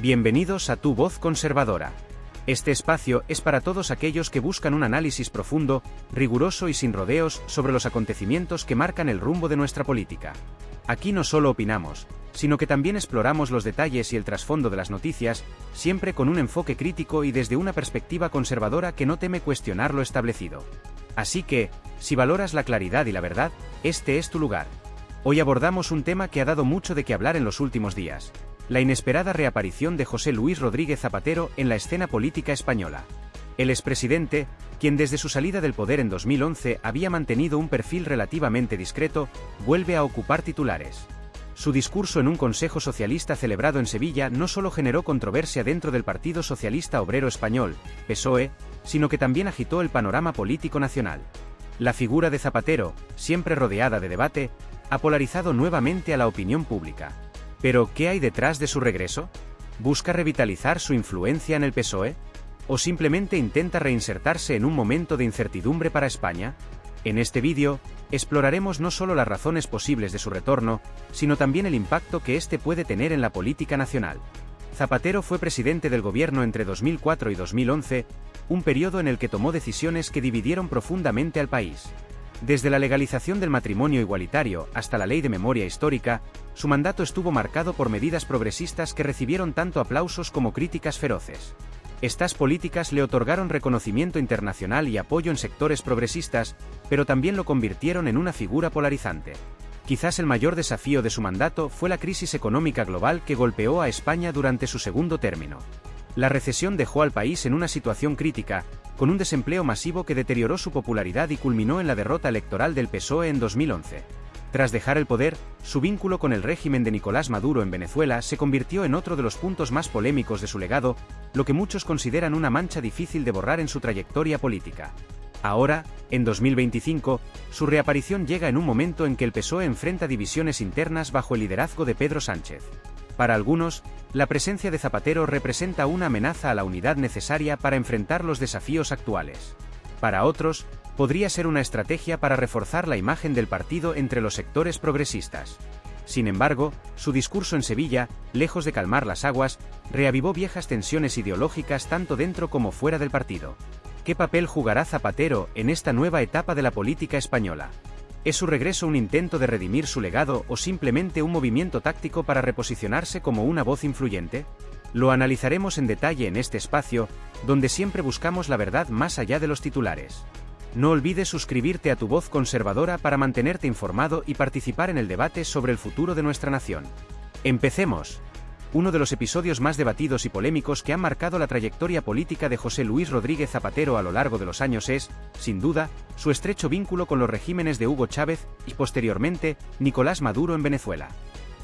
Bienvenidos a Tu Voz Conservadora. Este espacio es para todos aquellos que buscan un análisis profundo, riguroso y sin rodeos sobre los acontecimientos que marcan el rumbo de nuestra política. Aquí no solo opinamos, sino que también exploramos los detalles y el trasfondo de las noticias, siempre con un enfoque crítico y desde una perspectiva conservadora que no teme cuestionar lo establecido. Así que, si valoras la claridad y la verdad, este es tu lugar. Hoy abordamos un tema que ha dado mucho de qué hablar en los últimos días: la inesperada reaparición de José Luis Rodríguez Zapatero en la escena política española. El expresidente, quien desde su salida del poder en 2011 había mantenido un perfil relativamente discreto, vuelve a ocupar titulares. Su discurso en un Consejo Socialista celebrado en Sevilla no solo generó controversia dentro del Partido Socialista Obrero Español, PSOE, sino que también agitó el panorama político nacional. La figura de Zapatero, siempre rodeada de debate, ha polarizado nuevamente a la opinión pública. ¿Pero qué hay detrás de su regreso? ¿Busca revitalizar su influencia en el PSOE? ¿O simplemente intenta reinsertarse en un momento de incertidumbre para España? En este vídeo, exploraremos no solo las razones posibles de su retorno, sino también el impacto que este puede tener en la política nacional. Zapatero fue presidente del gobierno entre 2004 y 2011, un periodo en el que tomó decisiones que dividieron profundamente al país. Desde la legalización del matrimonio igualitario hasta la ley de memoria histórica, su mandato estuvo marcado por medidas progresistas que recibieron tanto aplausos como críticas feroces. Estas políticas le otorgaron reconocimiento internacional y apoyo en sectores progresistas, pero también lo convirtieron en una figura polarizante. Quizás el mayor desafío de su mandato fue la crisis económica global que golpeó a España durante su segundo término. La recesión dejó al país en una situación crítica, con un desempleo masivo que deterioró su popularidad y culminó en la derrota electoral del PSOE en 2011. Tras dejar el poder, su vínculo con el régimen de Nicolás Maduro en Venezuela se convirtió en otro de los puntos más polémicos de su legado, lo que muchos consideran una mancha difícil de borrar en su trayectoria política. Ahora, en 2025, su reaparición llega en un momento en que el PSOE enfrenta divisiones internas bajo el liderazgo de Pedro Sánchez. Para algunos, la presencia de Zapatero representa una amenaza a la unidad necesaria para enfrentar los desafíos actuales. Para otros, podría ser una estrategia para reforzar la imagen del partido entre los sectores progresistas. Sin embargo, su discurso en Sevilla, lejos de calmar las aguas, reavivó viejas tensiones ideológicas tanto dentro como fuera del partido. ¿Qué papel jugará Zapatero en esta nueva etapa de la política española? ¿Es su regreso un intento de redimir su legado o simplemente un movimiento táctico para reposicionarse como una voz influyente? Lo analizaremos en detalle en este espacio, donde siempre buscamos la verdad más allá de los titulares. No olvides suscribirte a Tu Voz Conservadora para mantenerte informado y participar en el debate sobre el futuro de nuestra nación. ¡Empecemos! Uno de los episodios más debatidos y polémicos que han marcado la trayectoria política de José Luis Rodríguez Zapatero a lo largo de los años es, sin duda, su estrecho vínculo con los regímenes de Hugo Chávez y, posteriormente, Nicolás Maduro en Venezuela.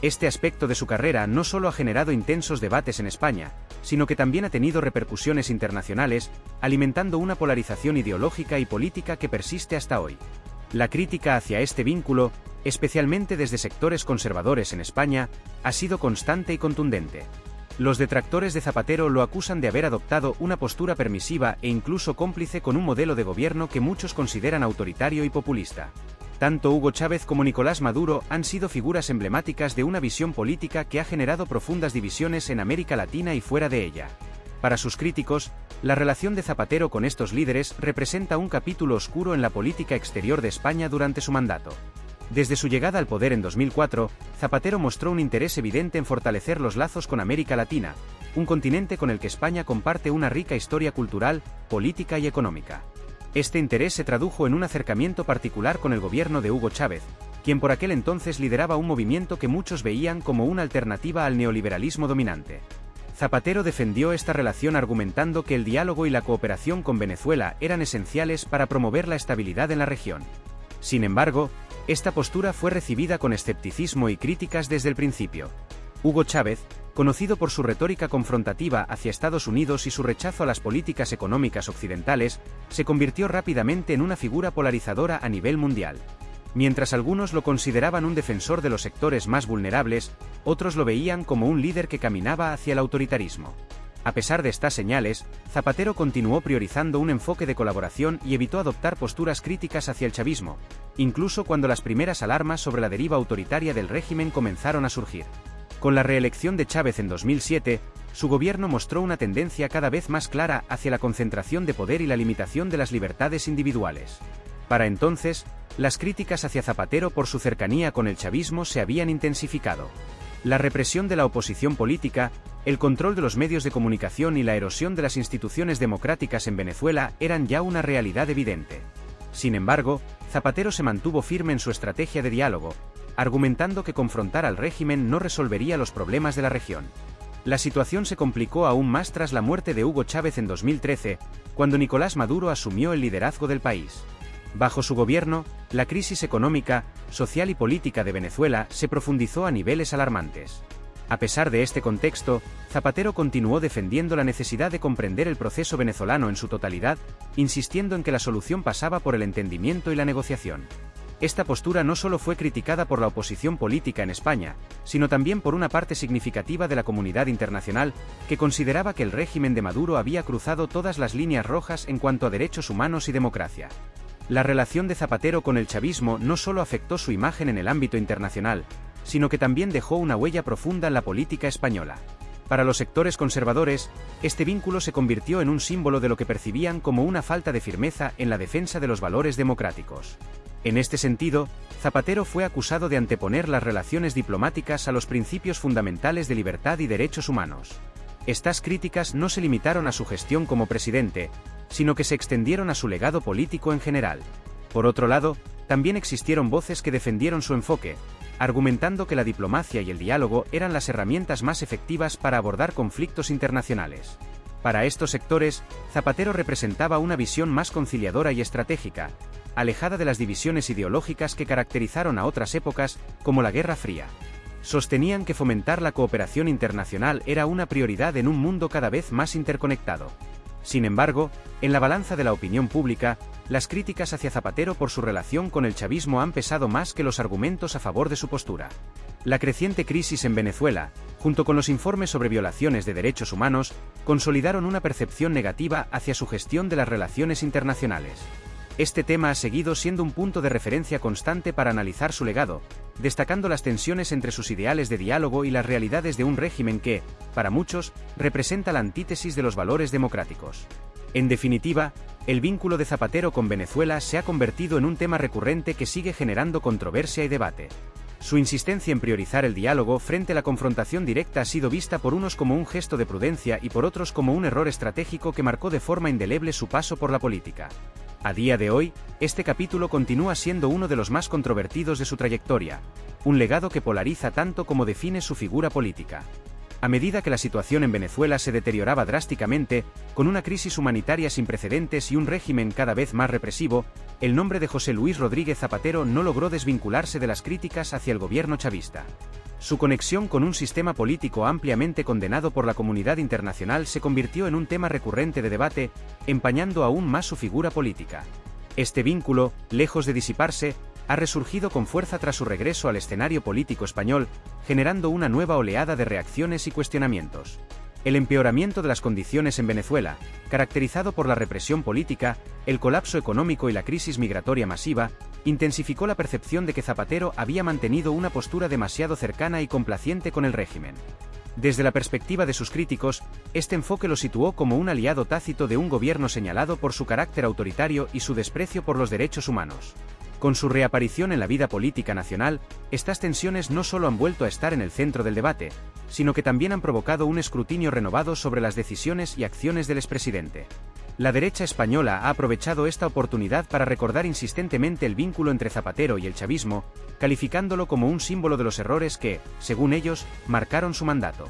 Este aspecto de su carrera no solo ha generado intensos debates en España, sino que también ha tenido repercusiones internacionales, alimentando una polarización ideológica y política que persiste hasta hoy. La crítica hacia este vínculo, especialmente desde sectores conservadores en España, ha sido constante y contundente. Los detractores de Zapatero lo acusan de haber adoptado una postura permisiva e incluso cómplice con un modelo de gobierno que muchos consideran autoritario y populista. Tanto Hugo Chávez como Nicolás Maduro han sido figuras emblemáticas de una visión política que ha generado profundas divisiones en América Latina y fuera de ella. Para sus críticos, la relación de Zapatero con estos líderes representa un capítulo oscuro en la política exterior de España durante su mandato. Desde su llegada al poder en 2004, Zapatero mostró un interés evidente en fortalecer los lazos con América Latina, un continente con el que España comparte una rica historia cultural, política y económica. Este interés se tradujo en un acercamiento particular con el gobierno de Hugo Chávez, quien por aquel entonces lideraba un movimiento que muchos veían como una alternativa al neoliberalismo dominante. Zapatero defendió esta relación argumentando que el diálogo y la cooperación con Venezuela eran esenciales para promover la estabilidad en la región. Sin embargo, esta postura fue recibida con escepticismo y críticas desde el principio. Hugo Chávez, conocido por su retórica confrontativa hacia Estados Unidos y su rechazo a las políticas económicas occidentales, se convirtió rápidamente en una figura polarizadora a nivel mundial. Mientras algunos lo consideraban un defensor de los sectores más vulnerables, otros lo veían como un líder que caminaba hacia el autoritarismo. A pesar de estas señales, Zapatero continuó priorizando un enfoque de colaboración y evitó adoptar posturas críticas hacia el chavismo, incluso cuando las primeras alarmas sobre la deriva autoritaria del régimen comenzaron a surgir. Con la reelección de Chávez en 2007, su gobierno mostró una tendencia cada vez más clara hacia la concentración de poder y la limitación de las libertades individuales. Para entonces, las críticas hacia Zapatero por su cercanía con el chavismo se habían intensificado. La represión de la oposición política, el control de los medios de comunicación y la erosión de las instituciones democráticas en Venezuela eran ya una realidad evidente. Sin embargo, Zapatero se mantuvo firme en su estrategia de diálogo, argumentando que confrontar al régimen no resolvería los problemas de la región. La situación se complicó aún más tras la muerte de Hugo Chávez en 2013, cuando Nicolás Maduro asumió el liderazgo del país. Bajo su gobierno, la crisis económica, social y política de Venezuela se profundizó a niveles alarmantes. A pesar de este contexto, Zapatero continuó defendiendo la necesidad de comprender el proceso venezolano en su totalidad, insistiendo en que la solución pasaba por el entendimiento y la negociación. Esta postura no solo fue criticada por la oposición política en España, sino también por una parte significativa de la comunidad internacional, que consideraba que el régimen de Maduro había cruzado todas las líneas rojas en cuanto a derechos humanos y democracia. La relación de Zapatero con el chavismo no solo afectó su imagen en el ámbito internacional, sino que también dejó una huella profunda en la política española. Para los sectores conservadores, este vínculo se convirtió en un símbolo de lo que percibían como una falta de firmeza en la defensa de los valores democráticos. En este sentido, Zapatero fue acusado de anteponer las relaciones diplomáticas a los principios fundamentales de libertad y derechos humanos. Estas críticas no se limitaron a su gestión como presidente, sino que se extendieron a su legado político en general. Por otro lado, también existieron voces que defendieron su enfoque, argumentando que la diplomacia y el diálogo eran las herramientas más efectivas para abordar conflictos internacionales. Para estos sectores, Zapatero representaba una visión más conciliadora y estratégica, alejada de las divisiones ideológicas que caracterizaron a otras épocas, como la Guerra Fría. Sostenían que fomentar la cooperación internacional era una prioridad en un mundo cada vez más interconectado. Sin embargo, en la balanza de la opinión pública, las críticas hacia Zapatero por su relación con el chavismo han pesado más que los argumentos a favor de su postura. La creciente crisis en Venezuela, junto con los informes sobre violaciones de derechos humanos, consolidaron una percepción negativa hacia su gestión de las relaciones internacionales. Este tema ha seguido siendo un punto de referencia constante para analizar su legado, destacando las tensiones entre sus ideales de diálogo y las realidades de un régimen que, para muchos, representa la antítesis de los valores democráticos. En definitiva, el vínculo de Zapatero con Venezuela se ha convertido en un tema recurrente que sigue generando controversia y debate. Su insistencia en priorizar el diálogo frente a la confrontación directa ha sido vista por unos como un gesto de prudencia y por otros como un error estratégico que marcó de forma indeleble su paso por la política. A día de hoy, este capítulo continúa siendo uno de los más controvertidos de su trayectoria, un legado que polariza tanto como define su figura política. A medida que la situación en Venezuela se deterioraba drásticamente, con una crisis humanitaria sin precedentes y un régimen cada vez más represivo, el nombre de José Luis Rodríguez Zapatero no logró desvincularse de las críticas hacia el gobierno chavista. Su conexión con un sistema político ampliamente condenado por la comunidad internacional se convirtió en un tema recurrente de debate, empañando aún más su figura política. Este vínculo, lejos de disiparse, ha resurgido con fuerza tras su regreso al escenario político español, generando una nueva oleada de reacciones y cuestionamientos. El empeoramiento de las condiciones en Venezuela, caracterizado por la represión política, el colapso económico y la crisis migratoria masiva, intensificó la percepción de que Zapatero había mantenido una postura demasiado cercana y complaciente con el régimen. Desde la perspectiva de sus críticos, este enfoque lo situó como un aliado tácito de un gobierno señalado por su carácter autoritario y su desprecio por los derechos humanos. Con su reaparición en la vida política nacional, estas tensiones no solo han vuelto a estar en el centro del debate, sino que también han provocado un escrutinio renovado sobre las decisiones y acciones del expresidente. La derecha española ha aprovechado esta oportunidad para recordar insistentemente el vínculo entre Zapatero y el chavismo, calificándolo como un símbolo de los errores que, según ellos, marcaron su mandato.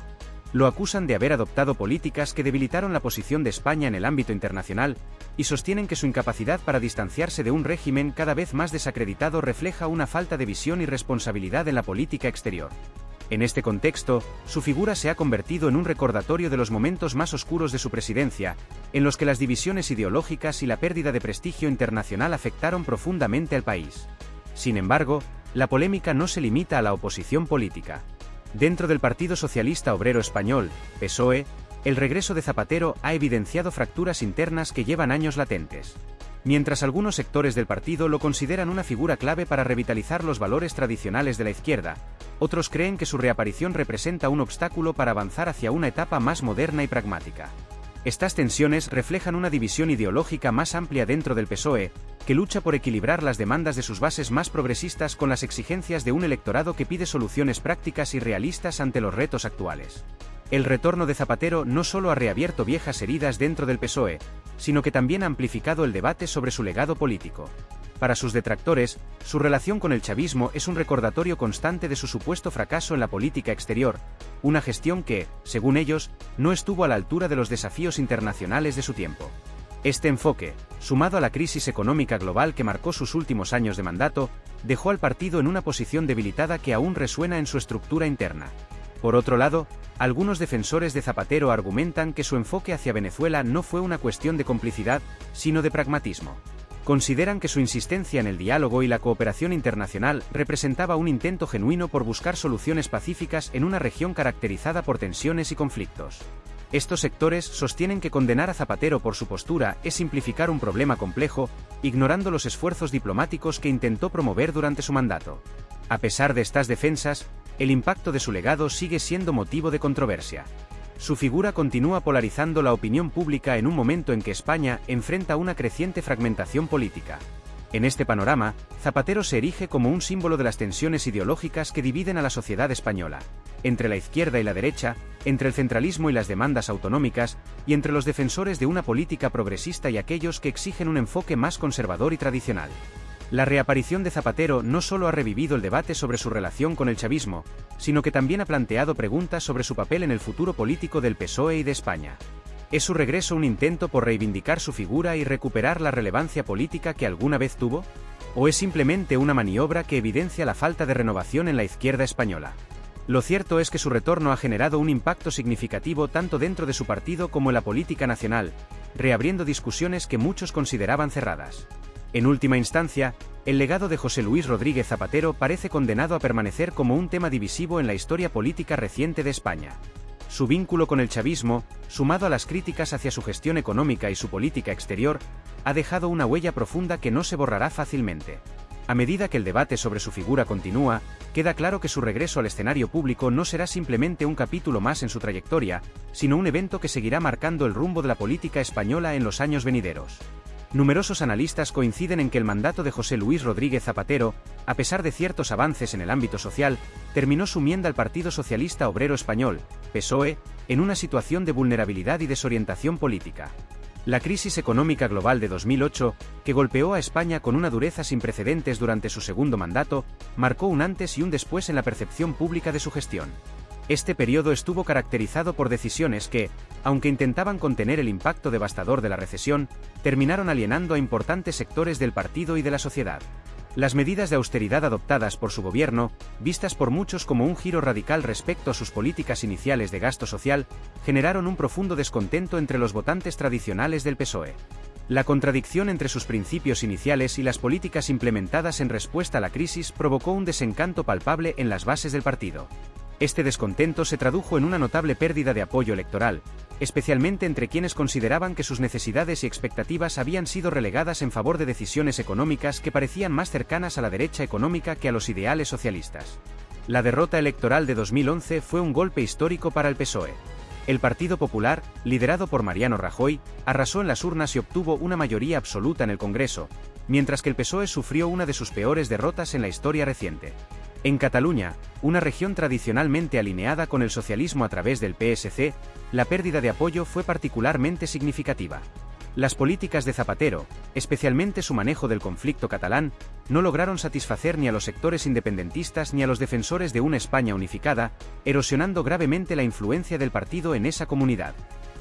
Lo acusan de haber adoptado políticas que debilitaron la posición de España en el ámbito internacional, y sostienen que su incapacidad para distanciarse de un régimen cada vez más desacreditado refleja una falta de visión y responsabilidad en la política exterior. En este contexto, su figura se ha convertido en un recordatorio de los momentos más oscuros de su presidencia, en los que las divisiones ideológicas y la pérdida de prestigio internacional afectaron profundamente al país. Sin embargo, la polémica no se limita a la oposición política. Dentro del Partido Socialista Obrero Español, PSOE, el regreso de Zapatero ha evidenciado fracturas internas que llevan años latentes. Mientras algunos sectores del partido lo consideran una figura clave para revitalizar los valores tradicionales de la izquierda, otros creen que su reaparición representa un obstáculo para avanzar hacia una etapa más moderna y pragmática. Estas tensiones reflejan una división ideológica más amplia dentro del PSOE, que lucha por equilibrar las demandas de sus bases más progresistas con las exigencias de un electorado que pide soluciones prácticas y realistas ante los retos actuales. El retorno de Zapatero no solo ha reabierto viejas heridas dentro del PSOE, sino que también ha amplificado el debate sobre su legado político. Para sus detractores, su relación con el chavismo es un recordatorio constante de su supuesto fracaso en la política exterior, una gestión que, según ellos, no estuvo a la altura de los desafíos internacionales de su tiempo. Este enfoque, sumado a la crisis económica global que marcó sus últimos años de mandato, dejó al partido en una posición debilitada que aún resuena en su estructura interna. Por otro lado, algunos defensores de Zapatero argumentan que su enfoque hacia Venezuela no fue una cuestión de complicidad, sino de pragmatismo. Consideran que su insistencia en el diálogo y la cooperación internacional representaba un intento genuino por buscar soluciones pacíficas en una región caracterizada por tensiones y conflictos. Estos sectores sostienen que condenar a Zapatero por su postura es simplificar un problema complejo, ignorando los esfuerzos diplomáticos que intentó promover durante su mandato. A pesar de estas defensas, el impacto de su legado sigue siendo motivo de controversia. Su figura continúa polarizando la opinión pública en un momento en que España enfrenta una creciente fragmentación política. En este panorama, Zapatero se erige como un símbolo de las tensiones ideológicas que dividen a la sociedad española, entre la izquierda y la derecha, entre el centralismo y las demandas autonómicas, y entre los defensores de una política progresista y aquellos que exigen un enfoque más conservador y tradicional. La reaparición de Zapatero no solo ha revivido el debate sobre su relación con el chavismo, sino que también ha planteado preguntas sobre su papel en el futuro político del PSOE y de España. ¿Es su regreso un intento por reivindicar su figura y recuperar la relevancia política que alguna vez tuvo? ¿O es simplemente una maniobra que evidencia la falta de renovación en la izquierda española? Lo cierto es que su retorno ha generado un impacto significativo tanto dentro de su partido como en la política nacional, reabriendo discusiones que muchos consideraban cerradas. En última instancia, el legado de José Luis Rodríguez Zapatero parece condenado a permanecer como un tema divisivo en la historia política reciente de España. Su vínculo con el chavismo, sumado a las críticas hacia su gestión económica y su política exterior, ha dejado una huella profunda que no se borrará fácilmente. A medida que el debate sobre su figura continúa, queda claro que su regreso al escenario público no será simplemente un capítulo más en su trayectoria, sino un evento que seguirá marcando el rumbo de la política española en los años venideros. Numerosos analistas coinciden en que el mandato de José Luis Rodríguez Zapatero, a pesar de ciertos avances en el ámbito social, terminó sumiendo al Partido Socialista Obrero Español, PSOE, en una situación de vulnerabilidad y desorientación política. La crisis económica global de 2008, que golpeó a España con una dureza sin precedentes durante su segundo mandato, marcó un antes y un después en la percepción pública de su gestión. Este periodo estuvo caracterizado por decisiones que, aunque intentaban contener el impacto devastador de la recesión, terminaron alienando a importantes sectores del partido y de la sociedad. Las medidas de austeridad adoptadas por su gobierno, vistas por muchos como un giro radical respecto a sus políticas iniciales de gasto social, generaron un profundo descontento entre los votantes tradicionales del PSOE. La contradicción entre sus principios iniciales y las políticas implementadas en respuesta a la crisis provocó un desencanto palpable en las bases del partido. Este descontento se tradujo en una notable pérdida de apoyo electoral, especialmente entre quienes consideraban que sus necesidades y expectativas habían sido relegadas en favor de decisiones económicas que parecían más cercanas a la derecha económica que a los ideales socialistas. La derrota electoral de 2011 fue un golpe histórico para el PSOE. El Partido Popular, liderado por Mariano Rajoy, arrasó en las urnas y obtuvo una mayoría absoluta en el Congreso, mientras que el PSOE sufrió una de sus peores derrotas en la historia reciente. En Cataluña, una región tradicionalmente alineada con el socialismo a través del PSC, la pérdida de apoyo fue particularmente significativa. Las políticas de Zapatero, especialmente su manejo del conflicto catalán, no lograron satisfacer ni a los sectores independentistas ni a los defensores de una España unificada, erosionando gravemente la influencia del partido en esa comunidad.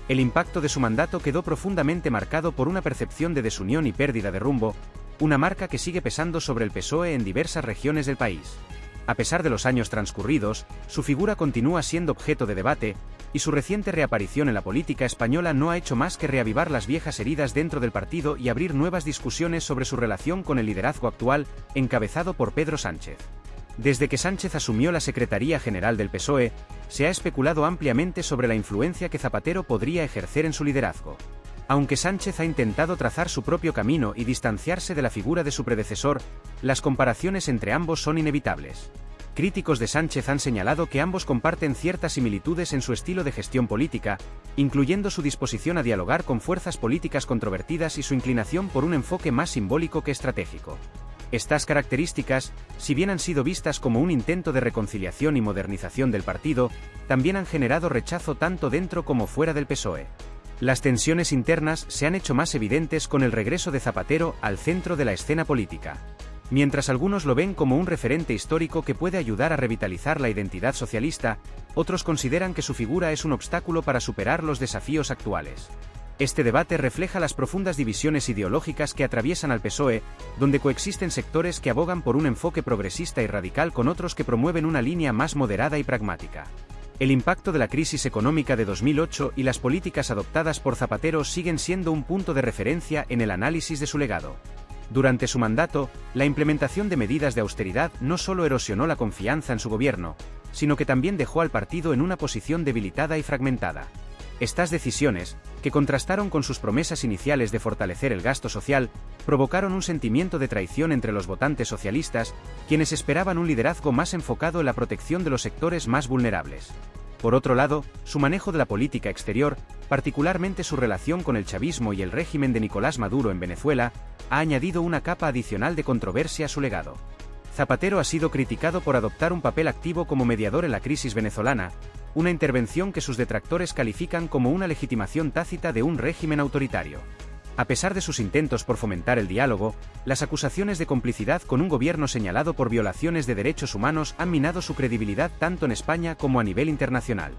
El impacto de su mandato quedó profundamente marcado por una percepción de desunión y pérdida de rumbo, una marca que sigue pesando sobre el PSOE en diversas regiones del país. A pesar de los años transcurridos, su figura continúa siendo objeto de debate, y su reciente reaparición en la política española no ha hecho más que reavivar las viejas heridas dentro del partido y abrir nuevas discusiones sobre su relación con el liderazgo actual, encabezado por Pedro Sánchez. Desde que Sánchez asumió la Secretaría General del PSOE, se ha especulado ampliamente sobre la influencia que Zapatero podría ejercer en su liderazgo. Aunque Sánchez ha intentado trazar su propio camino y distanciarse de la figura de su predecesor, las comparaciones entre ambos son inevitables. Críticos de Sánchez han señalado que ambos comparten ciertas similitudes en su estilo de gestión política, incluyendo su disposición a dialogar con fuerzas políticas controvertidas y su inclinación por un enfoque más simbólico que estratégico. Estas características, si bien han sido vistas como un intento de reconciliación y modernización del partido, también han generado rechazo tanto dentro como fuera del PSOE. Las tensiones internas se han hecho más evidentes con el regreso de Zapatero al centro de la escena política. Mientras algunos lo ven como un referente histórico que puede ayudar a revitalizar la identidad socialista, otros consideran que su figura es un obstáculo para superar los desafíos actuales. Este debate refleja las profundas divisiones ideológicas que atraviesan al PSOE, donde coexisten sectores que abogan por un enfoque progresista y radical con otros que promueven una línea más moderada y pragmática. El impacto de la crisis económica de 2008 y las políticas adoptadas por Zapatero siguen siendo un punto de referencia en el análisis de su legado. Durante su mandato, la implementación de medidas de austeridad no solo erosionó la confianza en su gobierno, sino que también dejó al partido en una posición debilitada y fragmentada. Estas decisiones, que contrastaron con sus promesas iniciales de fortalecer el gasto social, provocaron un sentimiento de traición entre los votantes socialistas, quienes esperaban un liderazgo más enfocado en la protección de los sectores más vulnerables. Por otro lado, su manejo de la política exterior, particularmente su relación con el chavismo y el régimen de Nicolás Maduro en Venezuela, ha añadido una capa adicional de controversia a su legado. Zapatero ha sido criticado por adoptar un papel activo como mediador en la crisis venezolana, una intervención que sus detractores califican como una legitimación tácita de un régimen autoritario. A pesar de sus intentos por fomentar el diálogo, las acusaciones de complicidad con un gobierno señalado por violaciones de derechos humanos han minado su credibilidad tanto en España como a nivel internacional.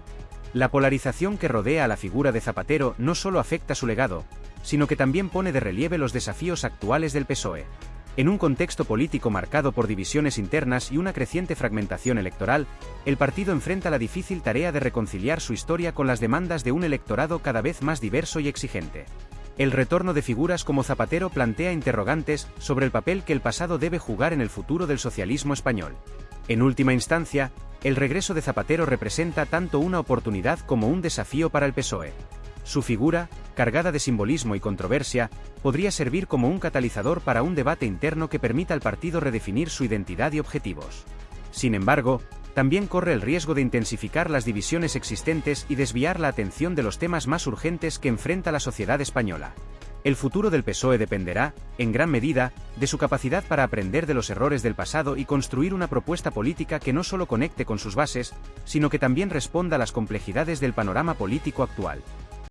La polarización que rodea a la figura de Zapatero no solo afecta su legado, sino que también pone de relieve los desafíos actuales del PSOE. En un contexto político marcado por divisiones internas y una creciente fragmentación electoral, el partido enfrenta la difícil tarea de reconciliar su historia con las demandas de un electorado cada vez más diverso y exigente. El retorno de figuras como Zapatero plantea interrogantes sobre el papel que el pasado debe jugar en el futuro del socialismo español. En última instancia, el regreso de Zapatero representa tanto una oportunidad como un desafío para el PSOE. Su figura, cargada de simbolismo y controversia, podría servir como un catalizador para un debate interno que permita al partido redefinir su identidad y objetivos. Sin embargo, también corre el riesgo de intensificar las divisiones existentes y desviar la atención de los temas más urgentes que enfrenta la sociedad española. El futuro del PSOE dependerá, en gran medida, de su capacidad para aprender de los errores del pasado y construir una propuesta política que no solo conecte con sus bases, sino que también responda a las complejidades del panorama político actual.